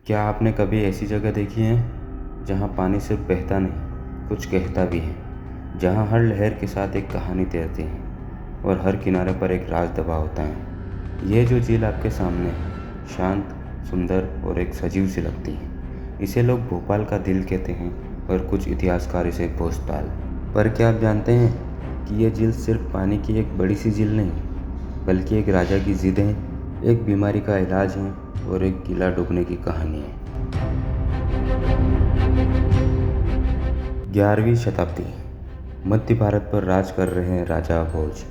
क्या आपने कभी ऐसी जगह देखी है जहाँ पानी सिर्फ बहता नहीं, कुछ कहता भी है, जहाँ हर लहर के साथ एक कहानी तैरती है और हर किनारे पर एक राज दबा होता है। यह जो झील आपके सामने शांत, सुंदर और एक सजीव सी लगती है, इसे लोग भोपाल का दिल कहते हैं और कुछ इतिहासकार इसे भोजताल। पर क्या आप जानते हैं कि यह झील सिर्फ पानी की एक बड़ी सी झील नहीं, बल्कि एक राजा की जिद है, एक बीमारी का इलाज है और एक किला डूबने की कहानी है। 11वीं शताब्दी, मध्य भारत पर राज कर रहे हैं राजा भोज।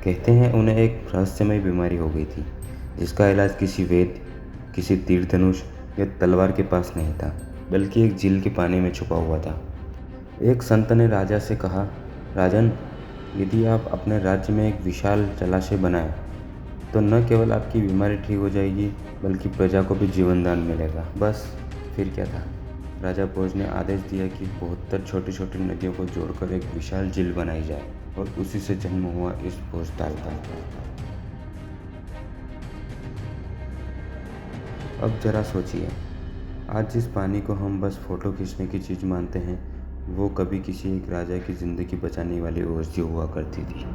कहते हैं उन्हें एक रहस्यमय बीमारी हो गई थी, जिसका इलाज किसी वैद्य, किसी तीर धनुष या तलवार के पास नहीं था, बल्कि एक झील के पानी में छुपा हुआ था। एक संत ने राजा से कहा, राजन, यदि आप अपने राज्य में एक विशाल जलाशय बनाएं, तो न केवल आपकी बीमारी ठीक हो जाएगी, बल्कि प्रजा को भी जीवन दान मिलेगा। बस फिर क्या था, राजा भोज ने आदेश दिया कि 72 छोटी छोटी नदियों को जोड़कर एक विशाल झील बनाई जाए और उसी से जन्म हुआ इस भोजताल का। अब जरा सोचिए, आज जिस पानी को हम बस फोटो खींचने की चीज़ मानते हैं, वो कभी किसी एक राजा की ज़िंदगी बचाने वाली औषधि हुआ करती थी।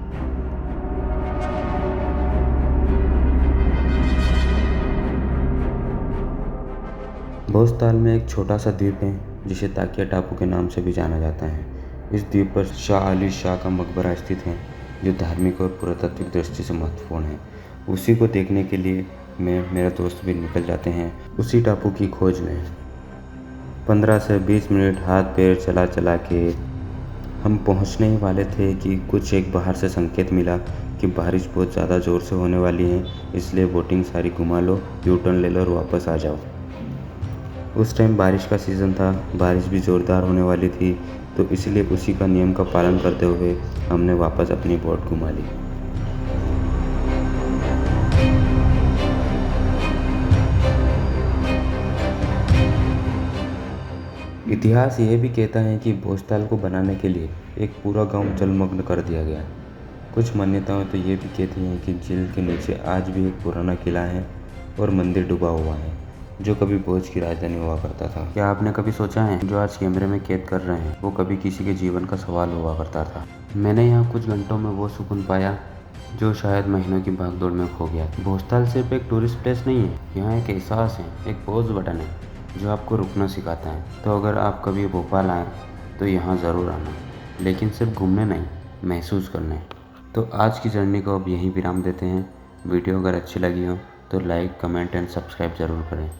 भोजताल में एक छोटा सा द्वीप है जिसे ताकिया टापू के नाम से भी जाना जाता है। इस द्वीप पर शाह अली शाह का मकबरा स्थित है, जो धार्मिक और पुरातात्विक दृष्टि से महत्वपूर्ण है। उसी को देखने के लिए मैं मेरा दोस्त भी निकल जाते हैं उसी टापू की खोज में। 15 से 20 मिनट हाथ पैर चला चला के हम पहुंचने ही वाले थे कि कुछ एक बाहर से संकेत मिला कि बारिश बहुत ज़्यादा ज़ोर से होने वाली है, इसलिए बोटिंग सारी घुमा लो, यू टर्न ले लो और वापस आ जाओ। उस टाइम बारिश का सीज़न था, बारिश भी ज़ोरदार होने वाली थी, तो इसलिए उसी का नियम का पालन करते हुए हमने वापस अपनी बोट घुमा ली। इतिहास यह भी कहता है कि भोजताल को बनाने के लिए एक पूरा गांव जलमग्न कर दिया गया। कुछ मान्यताएं तो ये भी कहती हैं कि झील के नीचे आज भी एक पुराना किला है और मंदिर डूबा हुआ है, जो कभी भोज की राजधानी हुआ करता था। क्या आपने कभी सोचा है, जो आज कैमरे में कैद कर रहे हैं, वो कभी किसी के जीवन का सवाल हुआ करता था। मैंने यहाँ कुछ घंटों में वो सुकून पाया जो शायद महीनों की भागदौड़ में खो गया। भोजताल सिर्फ एक टूरिस्ट प्लेस नहीं है, यहाँ एक एहसास है, एक पॉज बटन है जो आपको रुकना सिखाता है। तो अगर आप कभी भोपाल आएँ तो यहाँ ज़रूर आना, लेकिन सिर्फ घूमने नहीं, महसूस करने। तो आज की जर्नी को अब यहीं विराम देते हैं। वीडियो अगर अच्छी लगी हो तो लाइक, कमेंट एंड सब्सक्राइब ज़रूर करें।